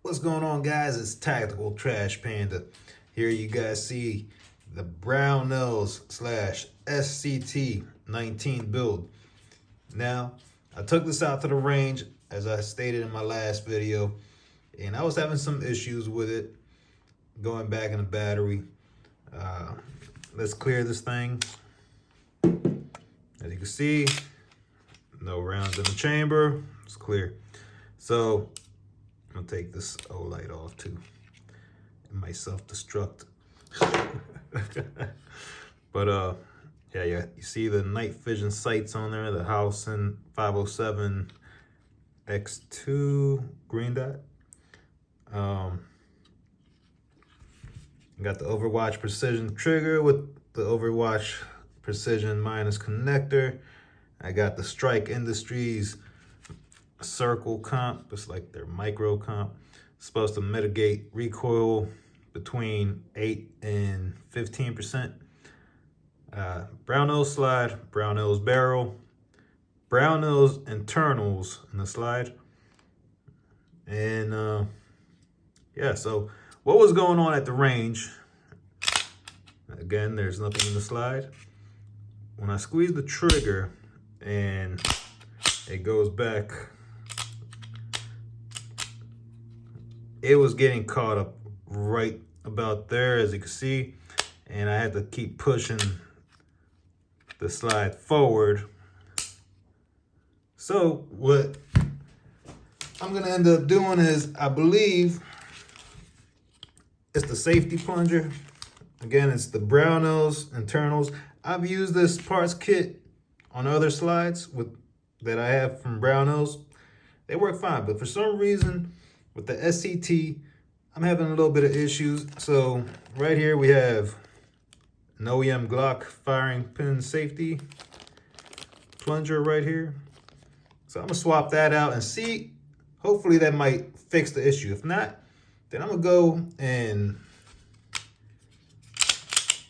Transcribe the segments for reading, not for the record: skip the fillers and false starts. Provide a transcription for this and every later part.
What's going on, guys? It's Tactical Trash Panda. Here you guys see the Brownells / SCT19 build. Now, I took this out to the range, as I stated in my last video, and I was having some issues with it, going back in the battery. Let's clear this thing. As you can see, no rounds in the chamber. It's clear. So, I'm gonna take this old light off too. It might self-destruct. But yeah, you see the night vision sights on there, the house in 507 X2 green dot. Got the Overwatch precision trigger with the Overwatch precision minus connector. I got the Strike Industries circle comp. It's like their micro comp. It's supposed to mitigate recoil between 8 and 15%. Brownells slide, Brownells barrel, Brownells internals in the slide. And yeah, so what was going on at the range? Again, there's nothing in the slide. When I squeeze the trigger and it goes back, it was getting caught up right about there, as you can see, and I had to keep pushing the slide forward. So what I'm gonna end up doing is, I believe it's the safety plunger. Again, it's the Brownells internals. I've used this parts kit on other slides that I have from Brownells. They work fine, but for some reason with the SCT, I'm having a little bit of issues. So right here we have an OEM Glock firing pin safety plunger right here. So I'm gonna swap that out and see, hopefully that might fix the issue. If not, then I'm gonna go and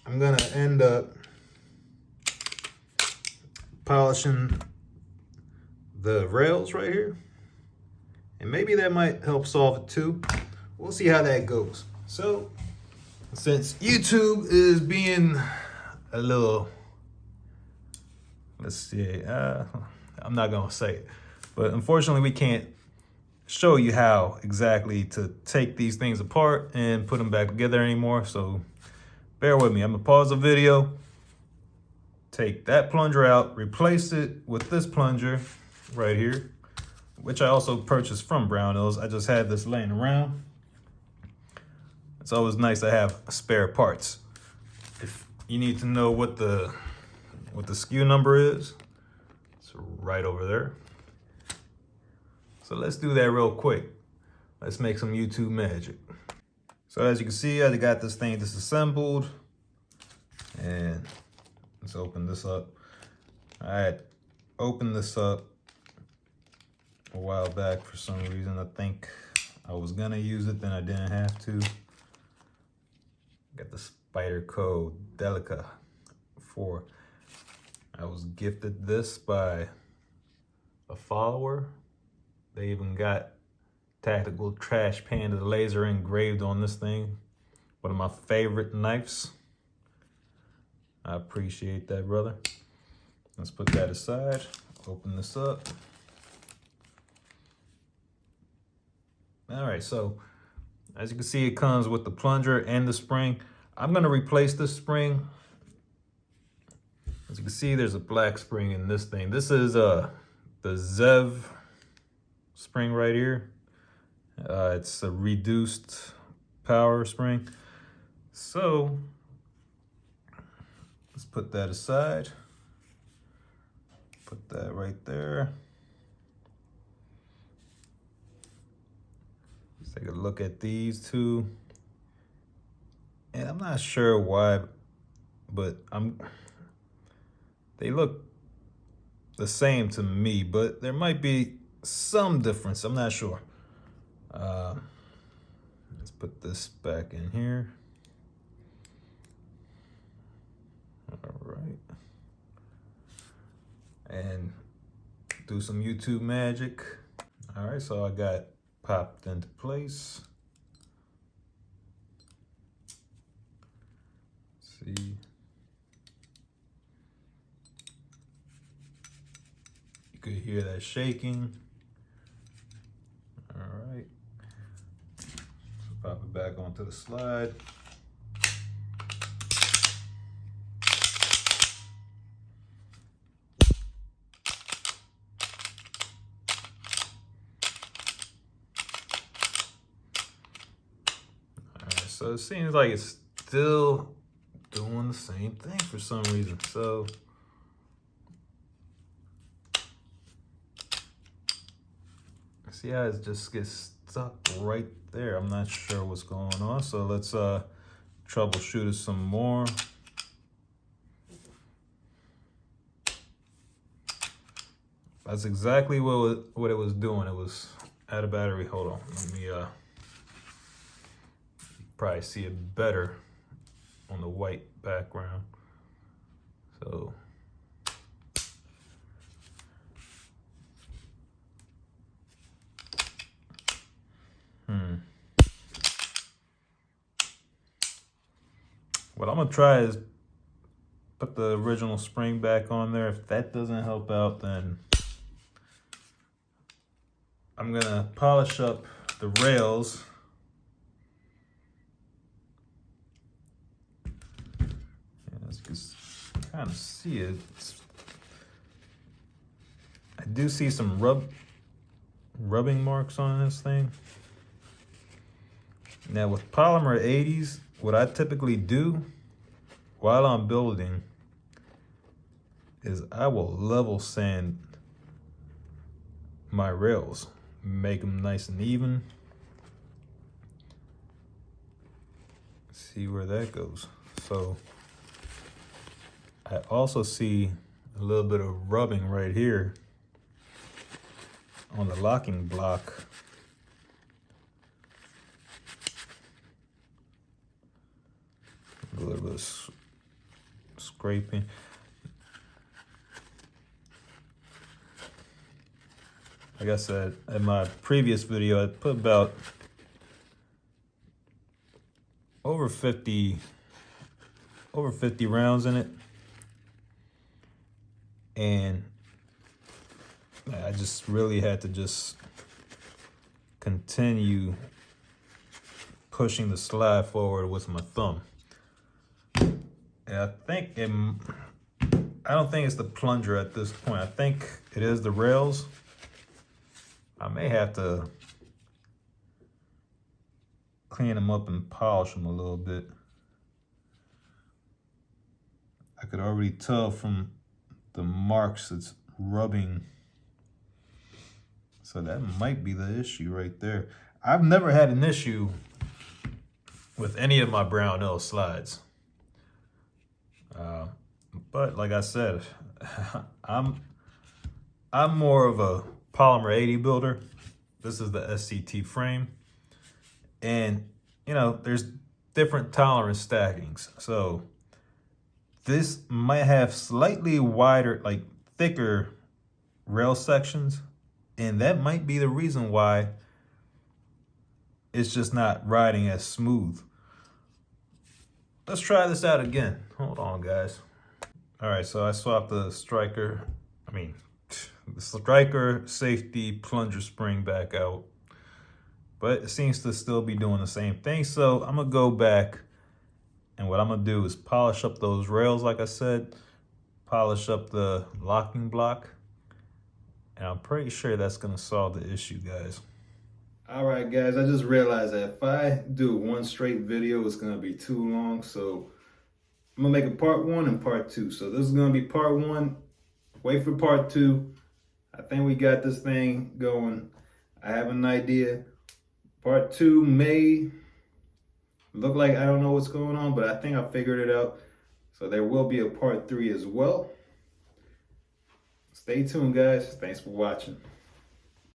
I'm gonna end up polishing the rails right here. And maybe that might help solve it too. We'll see how that goes. So, since YouTube is being a little, let's see, I'm not gonna say it, but unfortunately we can't show you how exactly to take these things apart and put them back together anymore. So bear with me. I'm gonna pause the video, take that plunger out, replace it with this plunger right here, which I also purchased from Brownells. I just had this laying around. It's always nice to have spare parts. If you need to know what the SKU number is, it's right over there. So let's do that real quick. Let's make some YouTube magic. So as you can see, I got this thing disassembled, and let's open this up. I had opened this up a while back for some reason. I think I was gonna use it, then I didn't have to. Got the Spyderco Delica 4. I was gifted this by a follower. They even got Tacticaltrashpanda laser engraved on this thing. One of my favorite knives. I appreciate that, brother. Let's put that aside. Open this up. All right, so as you can see, it comes with the plunger and the spring. I'm gonna replace this spring. As you can see, there's a black spring in this thing. This is the Zev spring right here. It's a reduced power spring. So let's put that aside. Put that right there. Let's take a look at these two. And I'm not sure why, but they look the same to me, but there might be some difference. I'm not sure. Let's put this back in here. All right. And do some YouTube magic. All right, so I got popped into place. Let's see. You could hear that shaking. All right. So pop it back onto the slide. So it seems like it's still doing the same thing for some reason. So see how it just gets stuck right there. I'm not sure what's going on. So let's troubleshoot it some more. That's exactly what it was doing. It was out of battery. Hold on, let me probably see it better on the white background. So what I'm gonna try is put the original spring back on there. If that doesn't help out, then I'm gonna polish up the rails. You can kind of see it. I do see some rubbing marks on this thing. Now with polymer 80s, what I typically do while I'm building is I will level sand my rails, make them nice and even. See where that goes. So I also see a little bit of rubbing right here on the locking block. A little bit of scraping. Like I said in my previous video, I put about over 50 rounds in it. And I just really had to just continue pushing the slide forward with my thumb. And I don't think it's the plunger at this point. I think it is the rails. I may have to clean them up and polish them a little bit. I could already tell from the marks it's rubbing. So that might be the issue right there. I've never had an issue with any of my Brownells slides. But like I said, I'm more of a polymer 80 builder. This is the SCT frame. And you know, there's different tolerance stackings. So this might have slightly wider, like thicker rail sections. And that might be the reason why it's just not riding as smooth. Let's try this out again. Hold on, guys. All right, so I swapped the striker safety plunger spring back out, but it seems to still be doing the same thing. So I'm gonna go back, and what I'm gonna do is polish up those rails, like I said, polish up the locking block, and I'm pretty sure that's gonna solve the issue, guys. All right, guys, I just realized that if I do one straight video, it's gonna be too long. So I'm gonna make a part 1 and part 2. So this is gonna be part 1. Wait for part 2. I think we got this thing going. I have an idea. Part 2 may look like I don't know what's going on, but I think I figured it out. So there will be a part 3 as well. Stay tuned, guys. Thanks for watching.